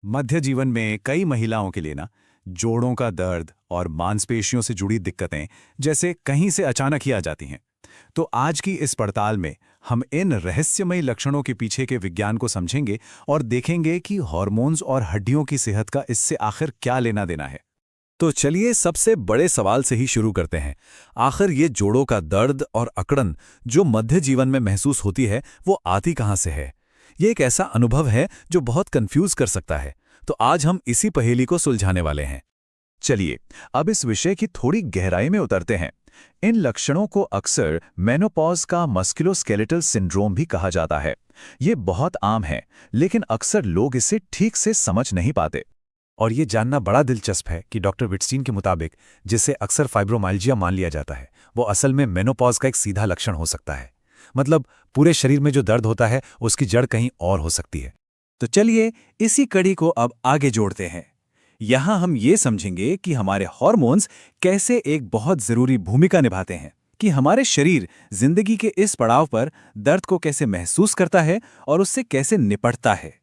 मध्य जीवन में कई महिलाओं के लिए ना जोड़ों का दर्द और मांसपेशियों से जुड़ी दिक्कतें जैसे कहीं से अचानक ही आ जाती हैं। तो आज की इस पड़ताल में हम इन रहस्यमयी लक्षणों के पीछे के विज्ञान को समझेंगे और देखेंगे कि हार्मोन्स और हड्डियों की सेहत का इससे आखिर क्या लेना देना है। तो चलिए सबसे बड़े सवाल से ही शुरू करते हैं। आखिर ये जोड़ों का दर्द और अकड़न जो मध्य जीवन में महसूस होती है वो आती कहाँ से है। ये एक ऐसा अनुभव है जो बहुत कंफ्यूज कर सकता है। तो आज हम इसी पहेली को सुलझाने वाले हैं। चलिए अब इस विषय की थोड़ी गहराई में उतरते हैं। इन लक्षणों को अक्सर मेनोपॉज का मस्कुलोस्केलेटल सिंड्रोम भी कहा जाता है। ये बहुत आम है, लेकिन अक्सर लोग इसे ठीक से समझ नहीं पाते। और ये जानना बड़ा दिलचस्प है कि डॉक्टर विटस्टीन के मुताबिक जिसे अक्सर फाइब्रोमाइल्जिया मान लिया जाता है, वो असल में मेनोपॉज का एक सीधा लक्षण हो सकता है। मतलब पूरे शरीर में जो दर्द होता है उसकी जड़ कहीं और हो सकती है। तो चलिए इसी कड़ी को अब आगे जोड़ते हैं। यहाँ हम ये समझेंगे कि हमारे हार्मोन्स कैसे एक बहुत जरूरी भूमिका निभाते हैं, कि हमारे शरीर जिंदगी के इस पड़ाव पर दर्द को कैसे महसूस करता है और उससे कैसे निपटता है।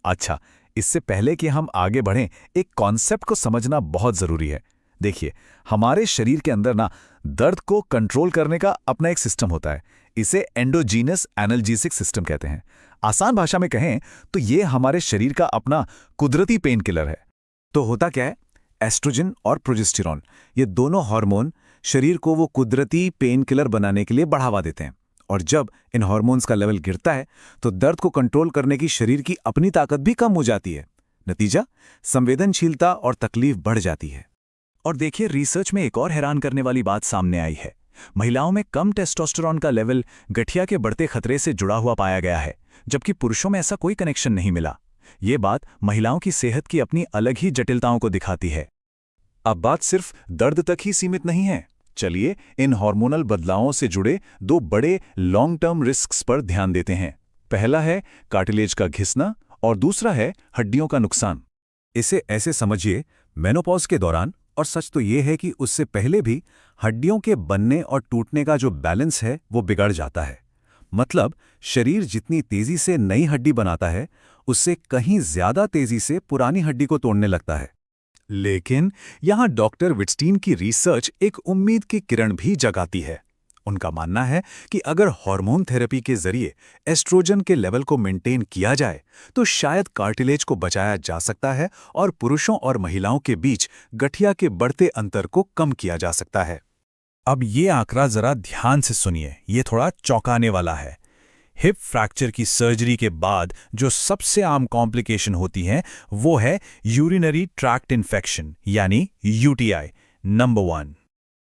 अच्छा, इससे पहले कि हम आगे बढ़ें, एक कॉन्सेप्ट को समझना बहुत जरूरी है। देखिए, हमारे शरीर के अंदर ना दर्द को कंट्रोल करने का अपना एक सिस्टम होता है। इसे एंडोजीनस एनाल्जेसिक सिस्टम कहते हैं। आसान भाषा में कहें तो ये हमारे शरीर का अपना कुदरती पेन किलर है। तो होता क्या है, एस्ट्रोजन और प्रोजेस्टेरॉन ये दोनों हार्मोन शरीर को वो कुदरती पेन किलर बनाने के लिए बढ़ावा देते हैं। और जब इन हार्मोन्स का लेवल गिरता है तो दर्द को कंट्रोल करने की शरीर की अपनी ताकत भी कम हो जाती है। नतीजा, संवेदनशीलता और तकलीफ बढ़ जाती है। और देखिए, रिसर्च में एक और हैरान करने वाली बात सामने आई है। महिलाओं में कम टेस्टोस्टेरोन का लेवल गठिया के बढ़ते खतरे से जुड़ा हुआ पाया गया है, जबकि पुरुषों में ऐसा कोई कनेक्शन नहीं मिला। ये बात महिलाओं की सेहत की अपनी अलग ही जटिलताओं को दिखाती है। अब बात सिर्फ दर्द तक ही सीमित नहीं है। चलिए इन हार्मोनल बदलावों से जुड़े दो बड़े लॉन्ग टर्म रिस्क्स पर ध्यान देते हैं। पहला है कार्टिलेज का घिसना और दूसरा है हड्डियों का नुकसान। इसे ऐसे समझिए, मेनोपॉज के दौरान, और सच तो ये है कि उससे पहले भी, हड्डियों के बनने और टूटने का जो बैलेंस है वो बिगड़ जाता है। मतलब शरीर जितनी तेजी से नई हड्डी बनाता है, उससे कहीं ज्यादा तेजी से पुरानी हड्डी को तोड़ने लगता है। लेकिन यहां डॉक्टर विटस्टीन की रिसर्च एक उम्मीद की किरण भी जगाती है। उनका मानना है कि अगर हार्मोन थेरेपी के जरिए एस्ट्रोजन के लेवल को मेंटेन किया जाए तो शायद कार्टिलेज को बचाया जा सकता है और पुरुषों और महिलाओं के बीच गठिया के बढ़ते अंतर को कम किया जा सकता है। अब ये आंकड़ा जरा ध्यान से सुनिए, ये थोड़ा चौंकाने वाला है। हिप फ्रैक्चर की सर्जरी के बाद जो सबसे आम कॉम्प्लिकेशन होती है वो है यूरिनरी ट्रैक्ट इन्फेक्शन, यानी यूटीआई नंबर 1।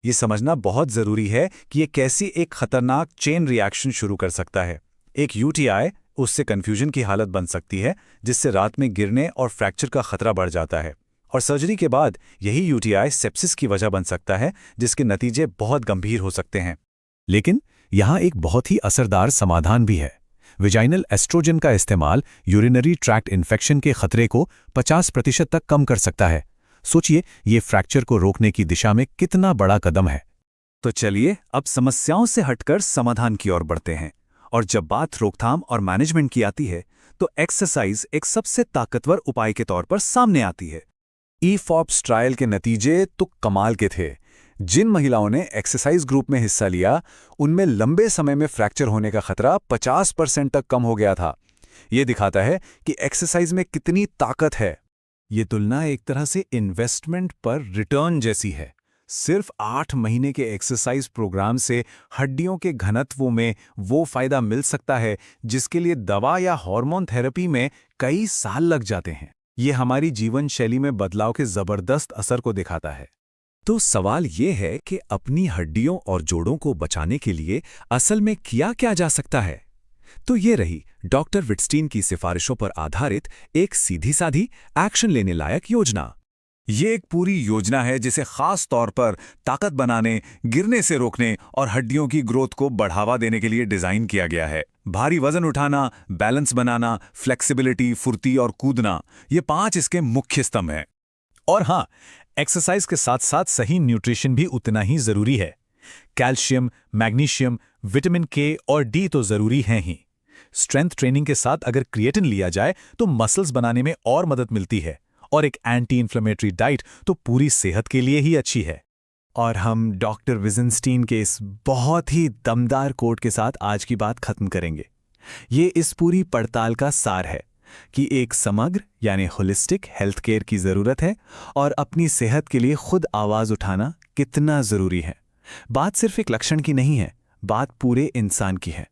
ये समझना बहुत जरूरी है कि ये कैसी एक खतरनाक चेन रिएक्शन शुरू कर सकता है। एक यूटीआई उससे कंफ्यूजन की हालत बन सकती है, जिससे रात में गिरने और फ्रैक्चर का खतरा बढ़ जाता है। और सर्जरी के बाद यही यूटीआई सेप्सिस की वजह बन सकता है, जिसके नतीजे बहुत गंभीर हो सकते हैं। लेकिन यहाँ एक बहुत ही असरदार समाधान भी है। विजाइनल एस्ट्रोजन का इस्तेमाल यूरिनरी ट्रैक्ट इन्फेक्शन के खतरे को 50% तक कम कर सकता है। सोचिए, ये फ्रैक्चर को रोकने की दिशा में कितना बड़ा कदम है। तो चलिए अब समस्याओं से हटकर समाधान की ओर बढ़ते हैं। और जब बात रोकथाम और मैनेजमेंट की आती है तो एक्सरसाइज एक सबसे ताकतवर उपाय के तौर पर सामने आती है। ईफॉप्स ट्रायल के नतीजे तो कमाल के थे। जिन महिलाओं ने एक्सरसाइज ग्रुप में हिस्सा लिया, उनमें लंबे समय में फ्रैक्चर होने का खतरा 50% तक कम हो गया था। यह दिखाता है कि एक्सरसाइज में कितनी ताकत है। ये तुलना एक तरह से इन्वेस्टमेंट पर रिटर्न जैसी है। सिर्फ 8 महीने के एक्सरसाइज प्रोग्राम से हड्डियों के घनत्व में वो फायदा मिल सकता है जिसके लिए दवा या हार्मोन थेरेपी में कई साल लग जाते हैं। ये हमारी जीवन शैली में बदलाव के जबरदस्त असर को दिखाता है। तो सवाल ये है कि अपनी हड्डियों और जोड़ों को बचाने के लिए असल में किया क्या जा सकता है। तो ये रही डॉक्टर विटस्टीन की सिफारिशों पर आधारित एक सीधी साधी एक्शन लेने लायक योजना। ये एक पूरी योजना है जिसे खास तौर पर ताकत बनाने, गिरने से रोकने और हड्डियों की ग्रोथ को बढ़ावा देने के लिए डिजाइन किया गया है। भारी वजन उठाना, बैलेंस बनाना, फ्लेक्सिबिलिटी, फुर्ती और कूदना, ये 5 इसके मुख्य स्तंभ हैं। और हाँ, एक्सरसाइज के साथ साथ सही न्यूट्रिशन भी उतना ही जरूरी है। कैल्शियम, मैग्नीशियम, विटामिन के और डी तो जरूरी हैं ही। स्ट्रेंथ ट्रेनिंग के साथ अगर क्रिएटिन लिया जाए तो मसल्स बनाने में और मदद मिलती है, और एक एंटी इन्फ्लेमेटरी डाइट तो पूरी सेहत के लिए ही अच्छी है। और हम डॉक्टर विजनस्टीन के इस बहुत ही दमदार कोट के साथ आज की बात खत्म करेंगे। ये इस पूरी पड़ताल का सार है कि एक समग्र यानी होलिस्टिक हेल्थ केयर की ज़रूरत है और अपनी सेहत के लिए खुद आवाज़ उठाना कितना ज़रूरी है। बात सिर्फ एक लक्षण की नहीं है, बात पूरे इंसान की है।